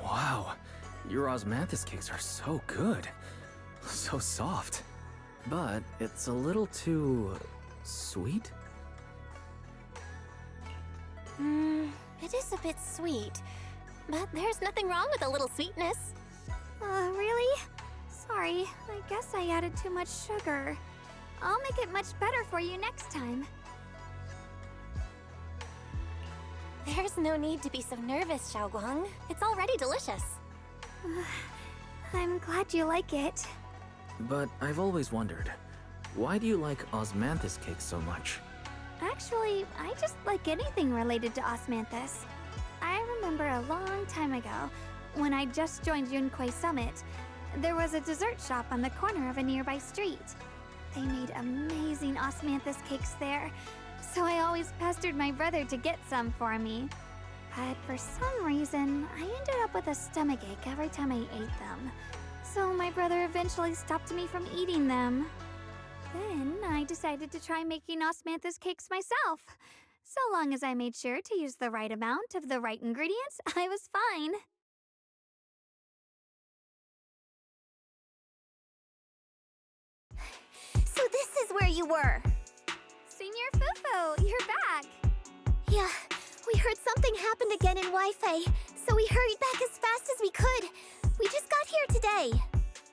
Wow, your osmanthus cakes are so good. So soft. But it's a little too... sweet? It is a bit sweet. But there's nothing wrong with a little sweetness. Really? Sorry, I guess I added too much sugar. I'll make it much better for you next time. There's no need to be so nervous, Xiaoguang. It's already delicious. I'm glad you like it. But I've always wondered, why do you like osmanthus cakes so much? Actually, I just like anything related to osmanthus. I remember a long time ago, when I just joined Yunquei Summit, there was a dessert shop on the corner of a nearby street. They made amazing osmanthus cakes there, so I always pestered my brother to get some for me. But for some reason, I ended up with a stomachache every time I ate them. So my brother eventually stopped me from eating them. Then I decided to try making osmanthus cakes myself. So long as I made sure to use the right amount of the right ingredients, I was fine. So this is where you were. Senior Fufu, you're back. Yeah, we heard something happened again in Wi-Fi, so we hurried back as fast as we could. We just got here today.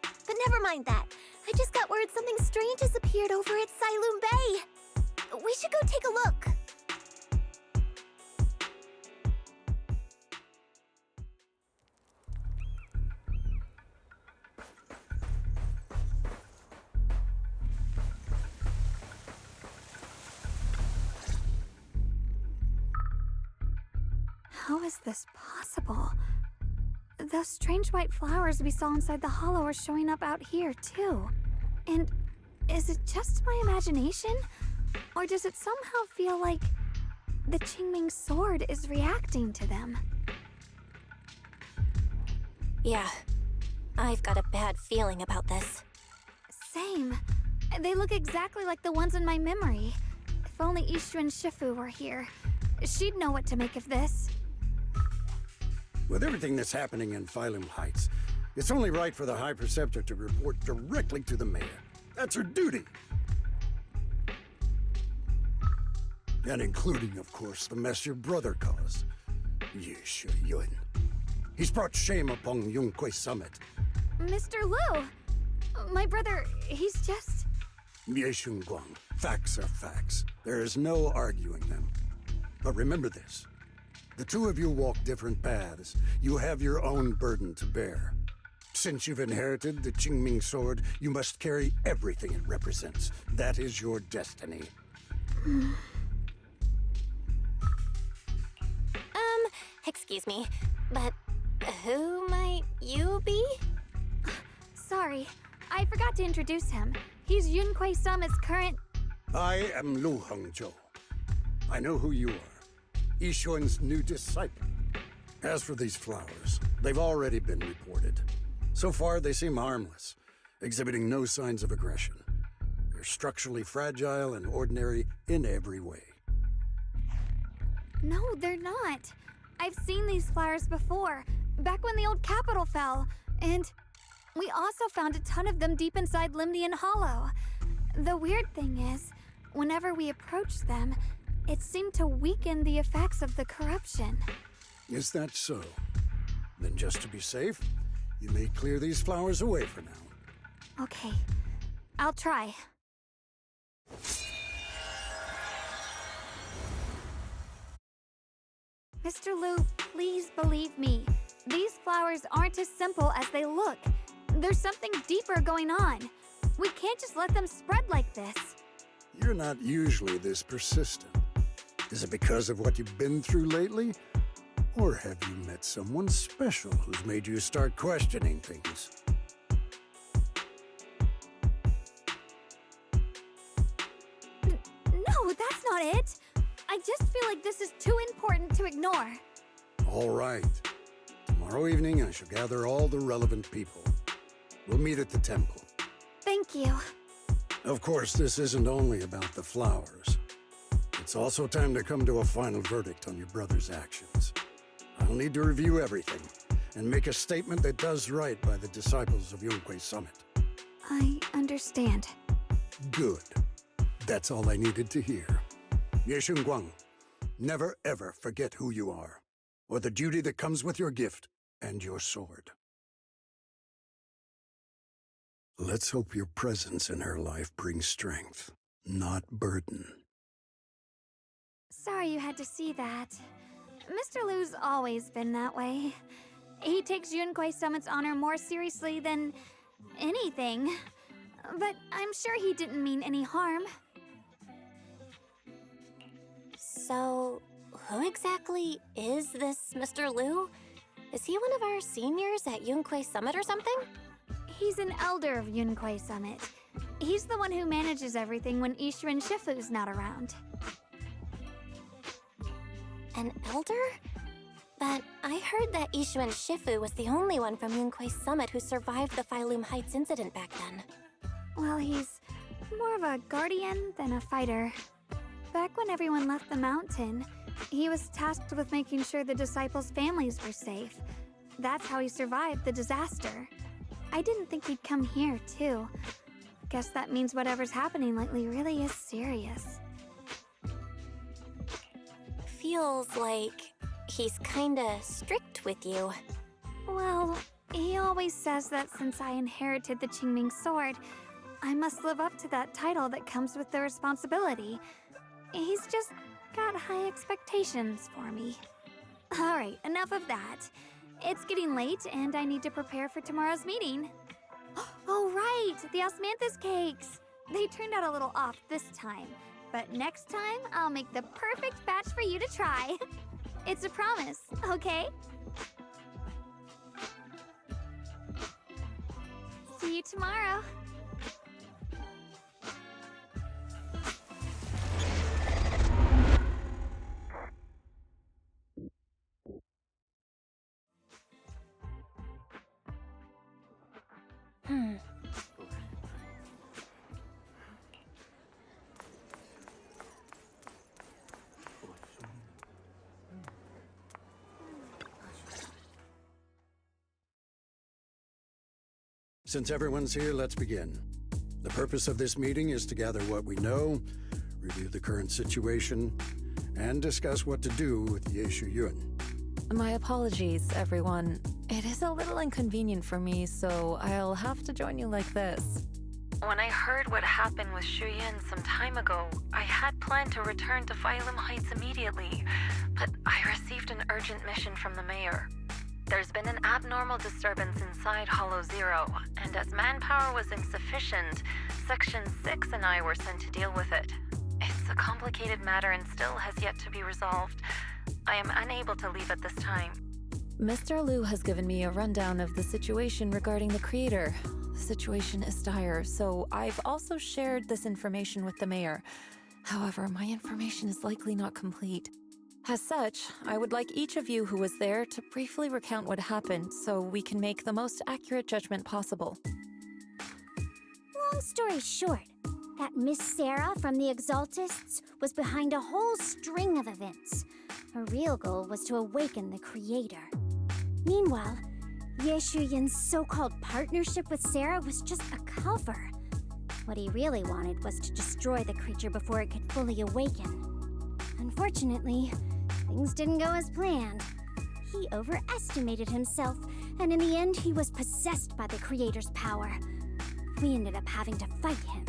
But never mind that. I just got word something strange has appeared over at Silum Bay. We should go take a look. How is this possible? Those strange white flowers we saw inside the hollow are showing up out here, too. And is it just my imagination? Or does it somehow feel like the Qingming sword is reacting to them? Yeah, I've got a bad feeling about this. Same. They look exactly like the ones in my memory. If only Yixuan Shifu were here, she'd know what to make of this. With everything that's happening in Phylum Heights, it's only right for the High Preceptor to report directly to the mayor. That's her duty. And including, of course, the mess your brother caused. Yixuan. He's brought shame upon Yunquei Summit. Mr. Liu! My brother, he's just... Shunguang. Facts are facts. There is no arguing them. But remember this. The two of you walk different paths. You have your own burden to bear. Since you've inherited the Qingming sword, you must carry everything it represents. That is your destiny. Excuse me, but who might you be? Sorry, I forgot to introduce him. He's Yunquei Summit's current... I am Lu Hengzhou. I know who you are. Yixuan's new disciple. As for these flowers, they've already been reported. So far, they seem harmless, exhibiting no signs of aggression. They're structurally fragile and ordinary in every way. No, they're not. I've seen these flowers before, back when the old capital fell, and we also found a ton of them deep inside Limnian Hollow. The weird thing is, whenever we approached them, it seemed to weaken the effects of the corruption. Is that so? Then just to be safe, you may clear these flowers away for now. Okay, I'll try. Mr. Liu, please believe me. These flowers aren't as simple as they look. There's something deeper going on. We can't just let them spread like this. You're not usually this persistent. Is it because of what you've been through lately? Or have you met someone special who's made you start questioning things? No, that's not it. I just feel like this is too important to ignore. All right. Tomorrow evening, I shall gather all the relevant people. We'll meet at the temple. Thank you. Of course, this isn't only about the flowers. It's also time to come to a final verdict on your brother's actions. I'll need to review everything, and make a statement that does right by the disciples of Yunquei Summit. I understand. Good. That's all I needed to hear. Shunguang, never ever forget who you are, or the duty that comes with your gift and your sword. Let's hope your presence in her life brings strength, not burden. Sorry you had to see that. Mr. Lu's always been that way. He takes Yunquei Summit's honor more seriously than anything. But I'm sure he didn't mean any harm. So, who exactly is this Mr. Lu? Is he one of our seniors at Yunquei Summit or something? He's an elder of Yunquei Summit. He's the one who manages everything when Yixuan Shifu's not around. An elder? But I heard that Yixuan Shifu was the only one from Yunquei Summit who survived the Phylum Heights incident back then. Well, he's more of a guardian than a fighter. Back when everyone left the mountain, he was tasked with making sure the disciples' families were safe. That's how he survived the disaster. I didn't think he'd come here, too. Guess that means whatever's happening lately really is serious. Feels like he's kinda strict with you. Well, he always says that since I inherited the Qingming sword, I must live up to that title that comes with the responsibility. He's just got high expectations for me. Alright, enough of that. It's getting late and I need to prepare for tomorrow's meeting. Oh right, the osmanthus cakes! They turned out a little off this time, but next time I'll make the perfect batch for you to try. It's a promise, okay? See you tomorrow. Since everyone's here, let's begin. The purpose of this meeting is to gather what we know, review the current situation, and discuss what to do with Yixuan. My apologies, everyone. It is a little inconvenient for me, so I'll have to join you like this. When I heard what happened with Shuyan some time ago, I had planned to return to Phylum Heights immediately, but I received an urgent mission from the mayor. There's been an abnormal disturbance inside Hollow Zero, and as manpower was insufficient, Section 6 and I were sent to deal with it. It's a complicated matter and still has yet to be resolved. I am unable to leave at this time. Mr. Lu has given me a rundown of the situation regarding the creator. The situation is dire, so I've also shared this information with the mayor. However, my information is likely not complete. As such, I would like each of you who was there to briefly recount what happened so we can make the most accurate judgment possible. Long story short, that Miss Sarah from the Exaltists was behind a whole string of events. Her real goal was to awaken the creator. Meanwhile, Yixuan's so-called partnership with Sarah was just a cover. What he really wanted was to destroy the creature before it could fully awaken. Unfortunately, things didn't go as planned. He overestimated himself, and in the end he was possessed by the creator's power. We ended up having to fight him.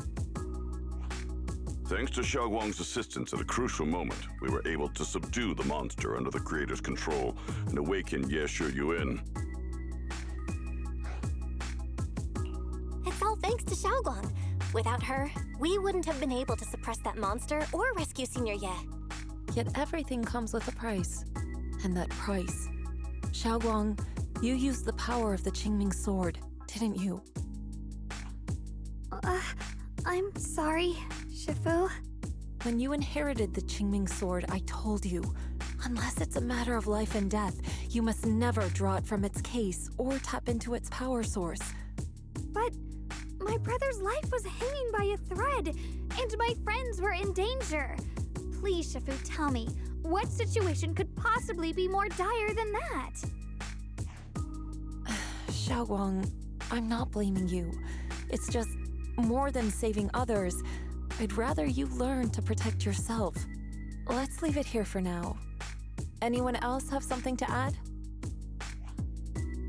Thanks to Xiaoguang's assistance at a crucial moment, we were able to subdue the monster under the creator's control and awaken Yixuan. It's all thanks to Xiaoguang. Without her, we wouldn't have been able to suppress that monster or rescue Senior Ye. Yet everything comes with a price. And that price... Xiaoguang, you used the power of the Qingming sword, didn't you? I'm sorry, Shifu. When you inherited the Qingming sword, I told you, unless it's a matter of life and death, you must never draw it from its case or tap into its power source. But my brother's life was hanging by a thread, and my friends were in danger. Please, Shifu, tell me, what situation could possibly be more dire than that? Xiaowang, I'm not blaming you. It's just more than saving others. I'd rather you learn to protect yourself. Let's leave it here for now. Anyone else have something to add?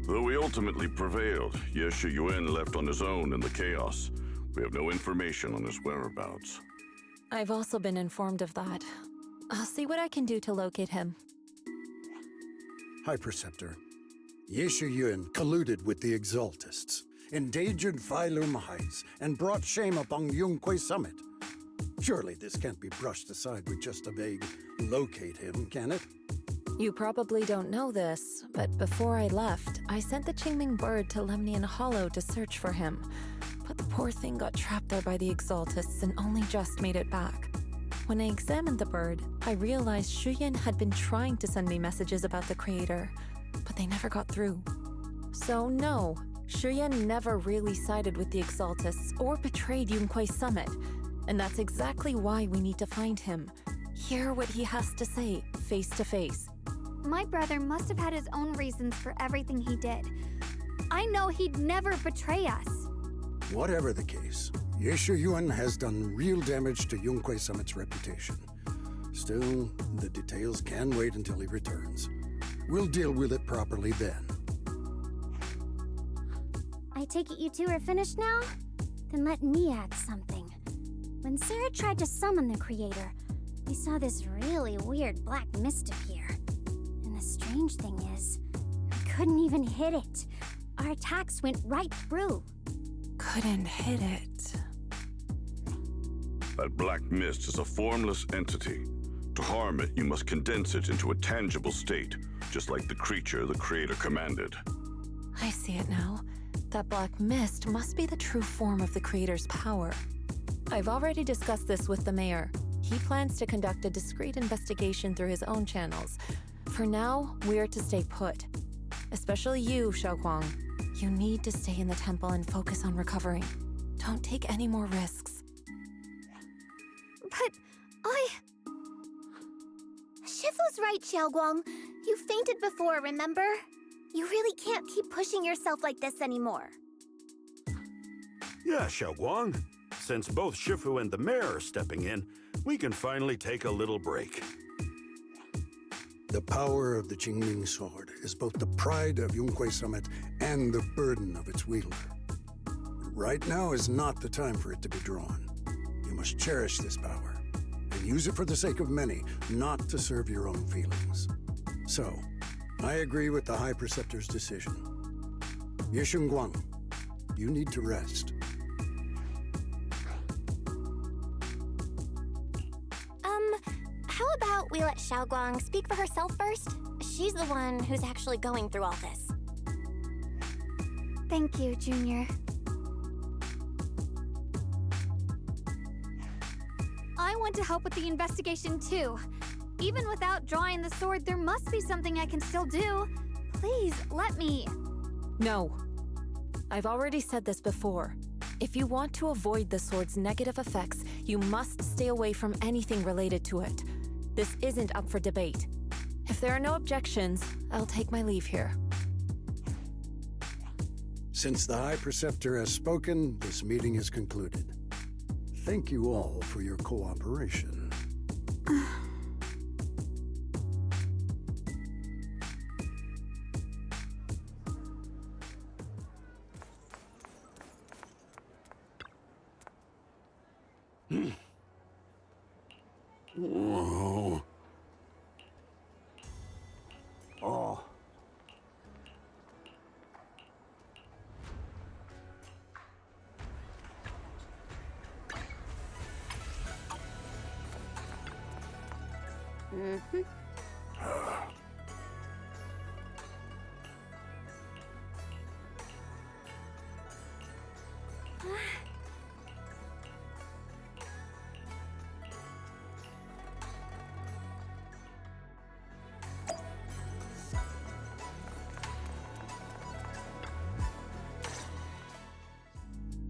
Though we ultimately prevailed, Yixuan left on his own in the chaos. We have no information on his whereabouts. I've also been informed of that. I'll see what I can do to locate him. High Preceptor, Yixuan colluded with the Exaltists, endangered Phylum Heights, and brought shame upon Yunquay Summit. Surely this can't be brushed aside with just a vague locate him, can it? You probably don't know this, but before I left, I sent the Qingming bird to Lemnian Hollow to search for him. But the poor thing got trapped there by the Exaltists and only just made it back. When I examined the bird, I realized Shuyan had been trying to send me messages about the Creator, but they never got through. So no, Shuyan never really sided with the Exaltists or betrayed Yunquay Summit, and that's exactly why we need to find him. Hear what he has to say, face to face. My brother must have had his own reasons for everything he did. I know he'd never betray us. Whatever the case, Yixuan has done real damage to Yunquay Summit's reputation. Still, the details can wait until he returns. We'll deal with it properly then. I take it you two are finished now? Then let me add something. When Sarah tried to summon the Creator, we saw this really weird black mist appear. And the strange thing is, we couldn't even hit it. Our attacks went right through. Couldn't hit it. That black mist is a formless entity. To harm it, you must condense it into a tangible state, just like the creature the Creator commanded. I see it now. That black mist must be the true form of the Creator's power. I've already discussed this with the mayor. He plans to conduct a discreet investigation through his own channels. For now, we're to stay put. Especially you, Shunguang. You need to stay in the temple and focus on recovering. Don't take any more risks. But Shifu's right, Xiaoguang. You fainted before, remember? You really can't keep pushing yourself like this anymore. Yeah, Xiaoguang. Since both Shifu and the mayor are stepping in, we can finally take a little break. The power of the Qingming sword is both the pride of Yunquay Summit and the burden of its wielder. Right now is not the time for it to be drawn. You must cherish this power, and use it for the sake of many, not to serve your own feelings. So, I agree with the High Preceptor's decision. Shunguang, you need to rest. How about we let Xiaoguang speak for herself first? She's the one who's actually going through all this. thank you, Junior. I want to help with the investigation too. Even without drawing the sword, there must be something I can still do. Please, let me. No. I've already said this before. If you want to avoid the sword's negative effects, you must stay away from anything related to it. This isn't up for debate. If there are no objections, I'll take my leave here. Since the High Preceptor has spoken, this meeting is concluded. Thank you all for your cooperation. Whoa. Oh.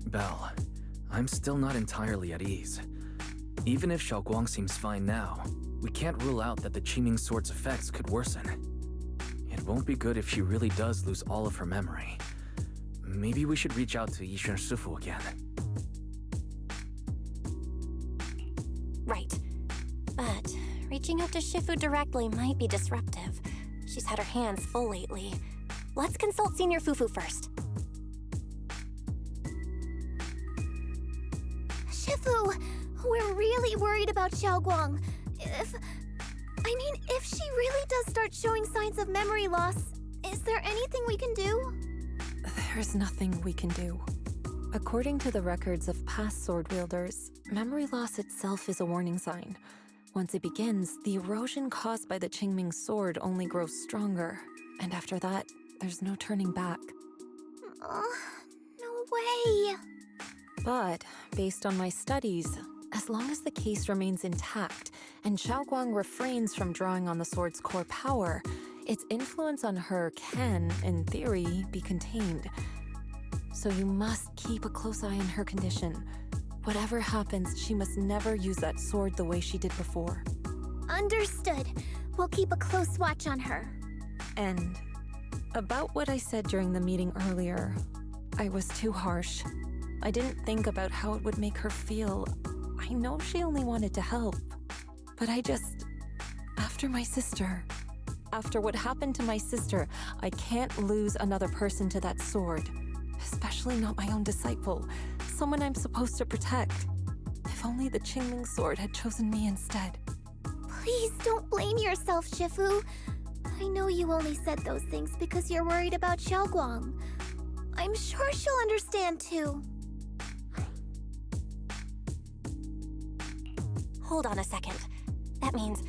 Belle, I'm still not entirely at ease. Even if Xiaoguang seems fine now, we can't rule out that the Qingming sword's effects could worsen. It won't be good if she really does lose all of her memory. maybe we should reach out to Yixuan Shifu again. Right. But reaching out to Shifu directly might be disruptive. She's had her hands full lately. Let's consult Senior Fufu first. Shifu, we're really worried about Xiaoguang. If she really does start showing signs of memory loss, is there anything we can do? There's nothing we can do. According to the records of past sword wielders, memory loss itself is a warning sign. Once it begins, the erosion caused by the Qingming sword only grows stronger, and after that, there's no turning back. No way. But, based on my studies, as long as the case remains intact and Xiaoguang refrains from drawing on the sword's core power, its influence on her can, in theory, be contained. So you must keep a close eye on her condition. Whatever happens, she must never use that sword the way she did before. Understood. We'll keep a close watch on her. And about what I said during the meeting earlier, I was too harsh. I didn't think about how it would make her feel. I know she only wanted to help, but after my sister, after what happened to my sister, I can't lose another person to that sword, especially not my own disciple, someone I'm supposed to protect. If only the Qingming sword had chosen me instead. Please don't blame yourself, Shifu. I know you only said those things because you're worried about Xiaoguang. I'm sure she'll understand too. Hold on a second. That means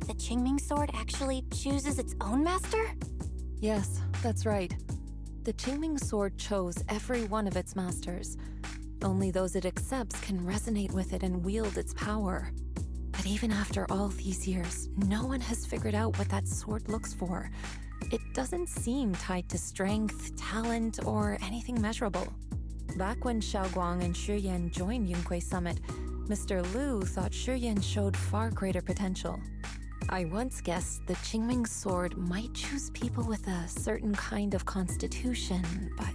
the Qingming sword actually chooses its own master? Yes, that's right. The Qingming sword chose every one of its masters. Only those it accepts can resonate with it and wield its power. But even after all these years, no one has figured out what that sword looks for. It doesn't seem tied to strength, talent, or anything measurable. Back when Xiaoguang and Shiyan joined Yunquei Summit, Mr. Liu thought Shiyan showed far greater potential. I once guessed the Qingming sword might choose people with a certain kind of constitution, but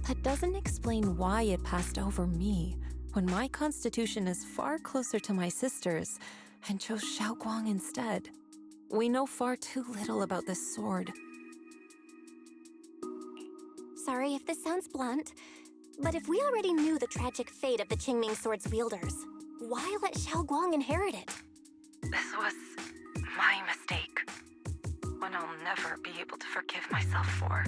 that doesn't explain why it passed over me, when my constitution is far closer to my sister's, and chose Xiaoguang instead. We know far too little about this sword. Sorry if this sounds blunt, but if we already knew the tragic fate of the Qingming sword's wielders, why let Xiaoguang inherit it? This was my mistake. One I'll never be able to forgive myself for.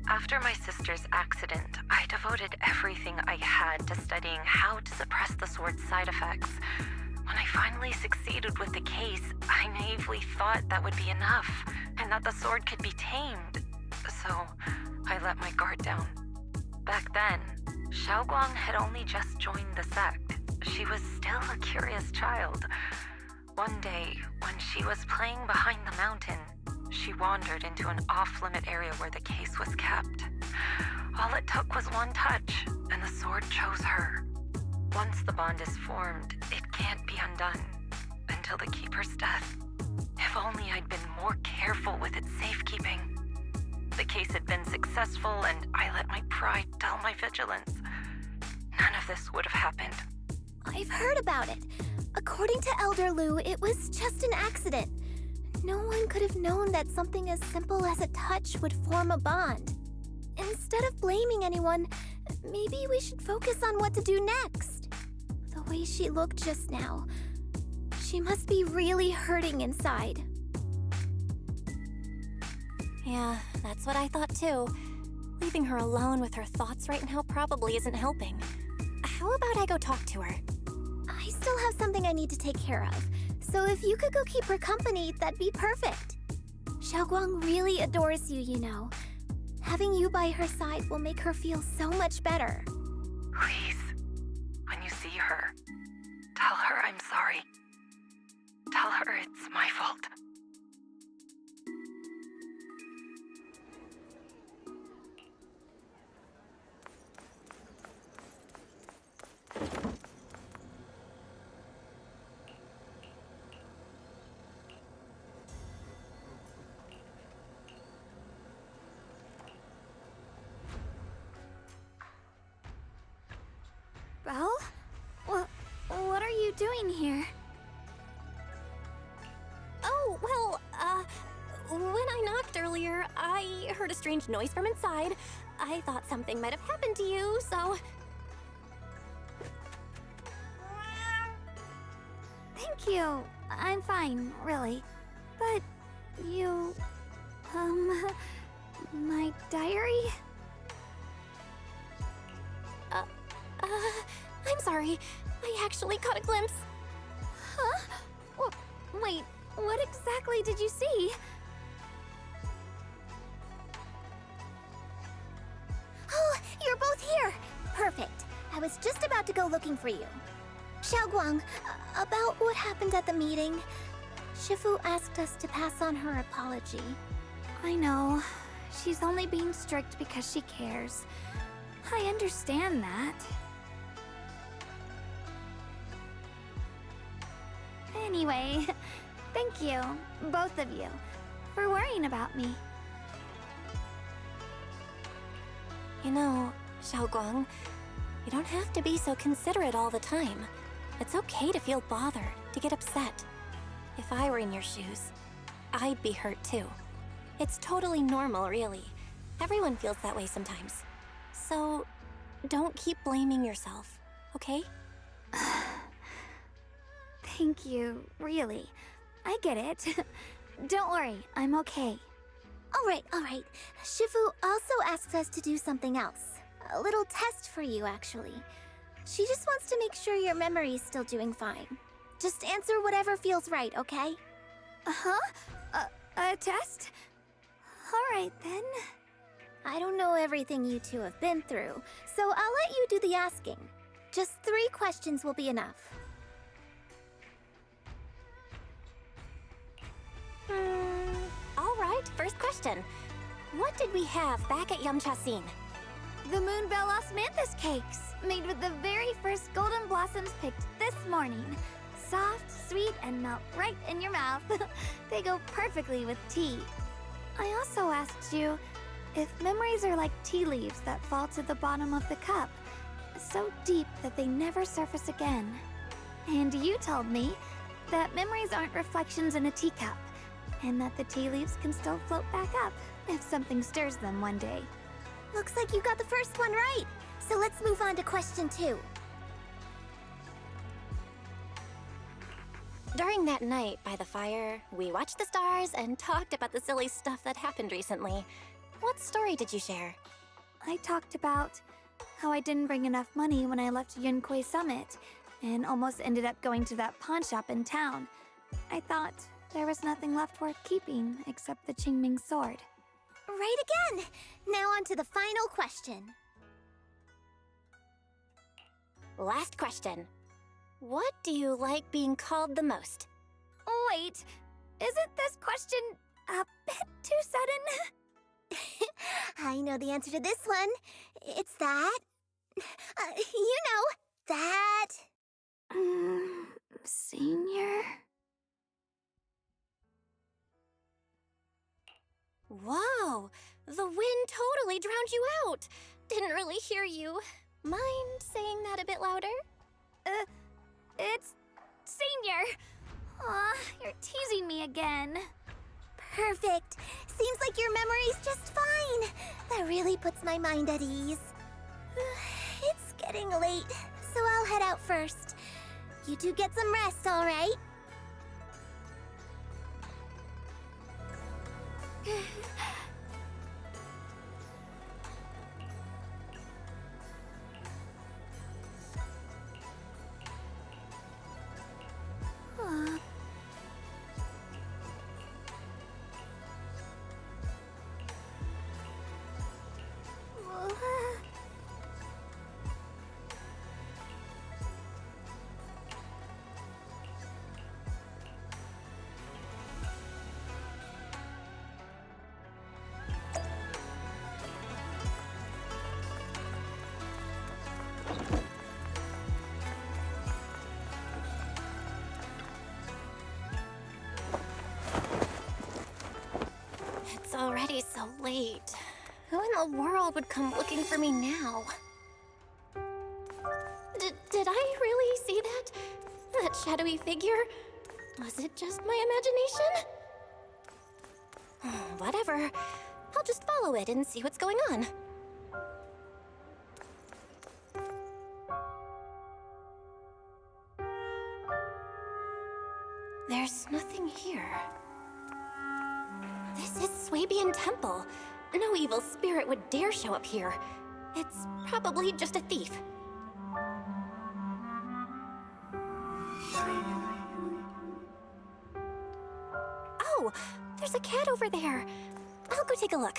After my sister's accident, I devoted everything I had to studying how to suppress the sword's side effects. When I finally succeeded with the case, I naively thought that would be enough, and that the sword could be tamed. So, I let my guard down. Back then, Xiaoguang had only just joined the sect. She was still a curious child. One day, when she was playing behind the mountain, she wandered into an off-limit area where the case was kept. All it took was one touch, and the sword chose her. Once the bond is formed, it can't be undone until the keeper's death. If only I'd been more careful with its safekeeping. The case had been successful, and I let my pride dull my vigilance. None of this would have happened. I've heard about it. According to Elder Liu, it was just an accident. No one could have known that something as simple as a touch would form a bond. Instead of blaming anyone, maybe we should focus on what to do next. The way she looked just now, she must be really hurting inside. Yeah, that's what I thought too. Leaving her alone with her thoughts right now probably isn't helping. How about I go talk to her? I still have something I need to take care of, so if you could go keep her company, that'd be perfect. Xiaoguang really adores you, you know. Having you by her side will make her feel so much better. Please, when you see her, tell her I'm sorry. Tell her it's my fault. doing here? Oh, well, when I knocked earlier, I heard a strange noise from inside. I thought something might have happened to you, so... Thank you. I'm fine, really. But you... my diary? I'm sorry. I actually caught a glimpse. Huh? Wait, what exactly did you see? Oh, you're both here! Perfect. I was just about to go looking for you. Xiaoguang, about what happened at the meeting, Shifu asked us to pass on her apology. I know. She's only being strict because she cares. I understand that. Anyway, thank you, both of you, for worrying about me. You know, Xiaoguang, you don't have to be so considerate all the time. It's okay to feel bothered, to get upset. If I were in your shoes, I'd be hurt too. It's totally normal, really. Everyone feels that way sometimes. So, don't keep blaming yourself, okay? Thank you, really. I get it. Don't worry, I'm okay. All right. Shifu also asked us to do something else. A little test for you, actually. She just wants to make sure your memory's still doing fine. Just answer whatever feels right, okay? Uh-huh? A test? Alright then. I don't know everything you two have been through, so I'll let you do the asking. Just 3 questions will be enough. Alright, first question. What did we have back at Yamchasin? The Moonbell Osmanthus cakes, made with the very first golden blossoms picked this morning. Soft, sweet, and melt right in your mouth. They go perfectly with tea. I also asked you if memories are like tea leaves that fall to the bottom of the cup, so deep that they never surface again. And you told me that memories aren't reflections in a teacup, and that the tea leaves can still float back up if something stirs them one day. Looks like you got the first one right. So let's move on to question 2. During that night by the fire, we watched the stars and talked about the silly stuff that happened recently. What story did you share? I talked about how I didn't bring enough money when I left Yunquei Summit, and almost ended up going to that pawn shop in town. I thought there was nothing left worth keeping except the Qingming sword. Right again! Now on to the final question. Last question. What do you like being called the most? Wait, isn't this question a bit too sudden? I know the answer to this one. It's that... you know, that... Senior? Whoa! The wind totally drowned you out! Didn't really hear you. Mind saying that a bit louder? It's Senior! Aw, you're teasing me again. Perfect! Seems like your memory's just fine! That really puts my mind at ease. It's getting late, so I'll head out first. You two get some rest, alright? It's already so late. Who in the world would come looking for me now? Did I really see that? That shadowy figure? Was it just my imagination? Whatever. I'll just follow it and see what's going on. There's nothing here. This is Swabian Temple. No evil spirit would dare show up here. It's probably just a thief. Oh, there's a cat over there. I'll go take a look.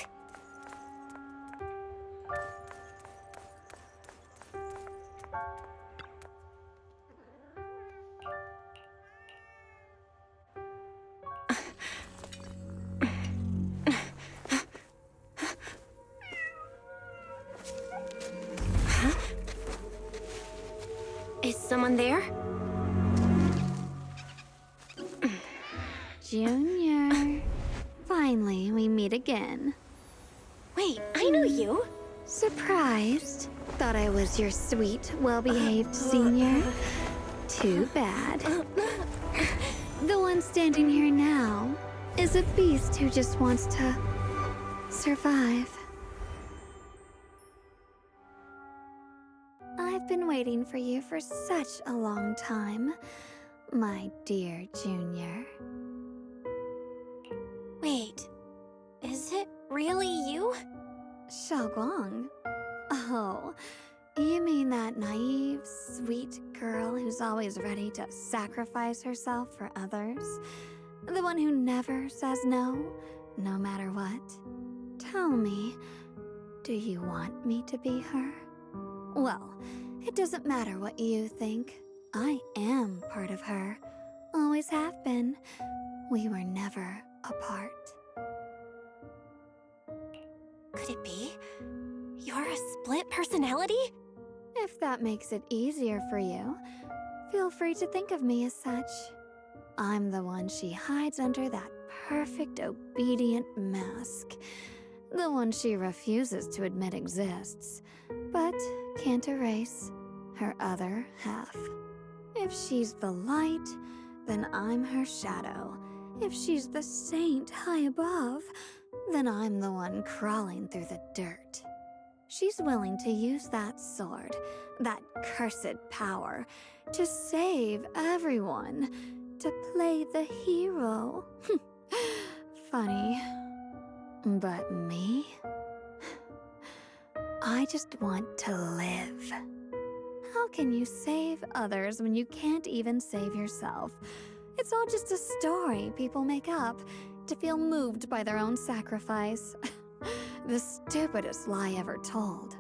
Is someone there? Junior. Finally, we meet again. Wait, I know you. Surprised? Thought I was your sweet, well-behaved senior? Too bad. The one standing here now is a beast who just wants to survive. I've been waiting for you for such a long time, my dear Junior. Wait, is it really you? Guang. Oh, you mean that naive, sweet girl who's always ready to sacrifice herself for others? The one who never says no, no matter what? Tell me, do you want me to be her? Well, it doesn't matter what you think. I am part of her. Always have been. We were never apart. Could it be? You're a split personality? If that makes it easier for you, feel free to think of me as such. I'm the one she hides under that perfect, obedient mask. The one she refuses to admit exists, but can't erase her other half. If she's the light, then I'm her shadow. If she's the saint high above, then I'm the one crawling through the dirt. She's willing to use that sword, that cursed power, to save everyone, to play the hero. Funny. But me? I just want to live. How can you save others when you can't even save yourself? It's all just a story people make up to feel moved by their own sacrifice. The stupidest lie ever told.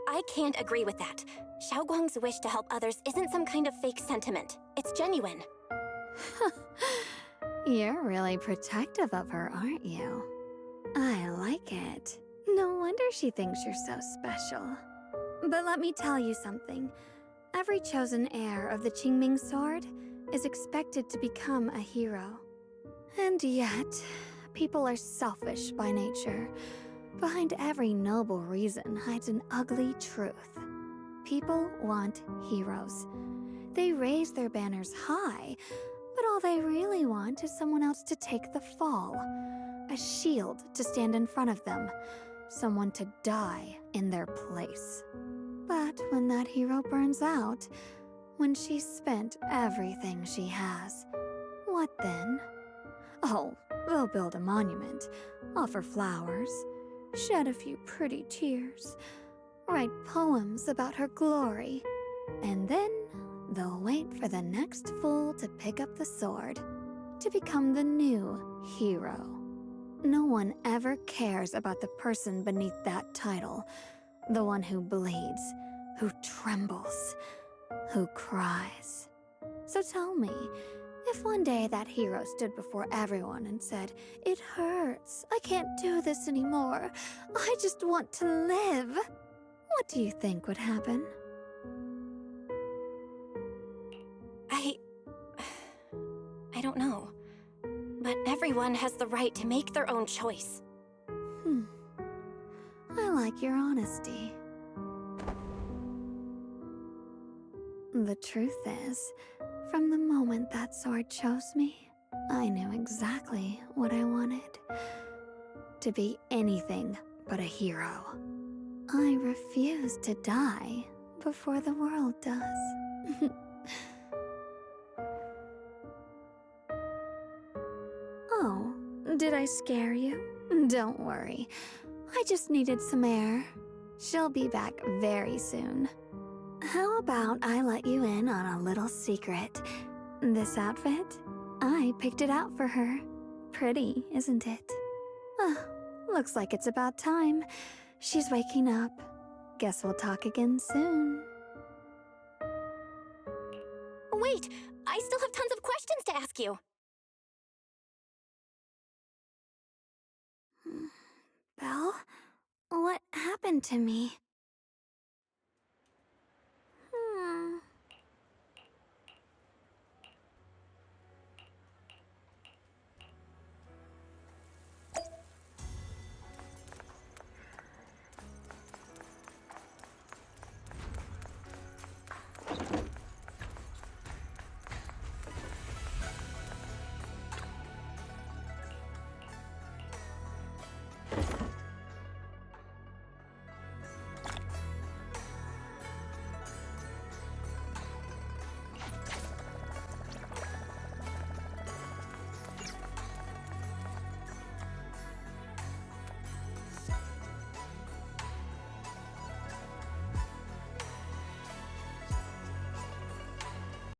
I can't agree with that. Xiaoguang's wish to help others isn't some kind of fake sentiment. It's genuine. You're really protective of her, aren't you? I like it. No wonder she thinks you're so special. But let me tell you something. Every chosen heir of the Qingming sword is expected to become a hero. And yet, people are selfish by nature. Behind every noble reason hides an ugly truth. People want heroes. They raise their banners high, but all they really want is someone else to take the fall. A shield to stand in front of them. Someone to die in their place. But when that hero burns out, when she's spent everything she has, what then? Oh, they'll build a monument, offer flowers, shed a few pretty tears, write poems about her glory, and then they'll wait for the next fool to pick up the sword, to become the new hero. No one ever cares about the person beneath that title, the one who bleeds, who trembles, who cries. So tell me, if one day that hero stood before everyone and said, "It hurts, I can't do this anymore, I just want to live," what do you think would happen? I don't know. But everyone has the right to make their own choice. I like your honesty. The truth is, from the moment that sword chose me, I knew exactly what I wanted. To be anything but a hero. I refuse to die before the world does. Oh, did I scare you? Don't worry. I just needed some air. She'll be back very soon. How about I let you in on a little secret? This outfit? I picked it out for her. Pretty, isn't it? Looks like it's about time. She's waking up. Guess we'll talk again soon. Wait, I still have tons of questions to ask you. Belle? What happened to me?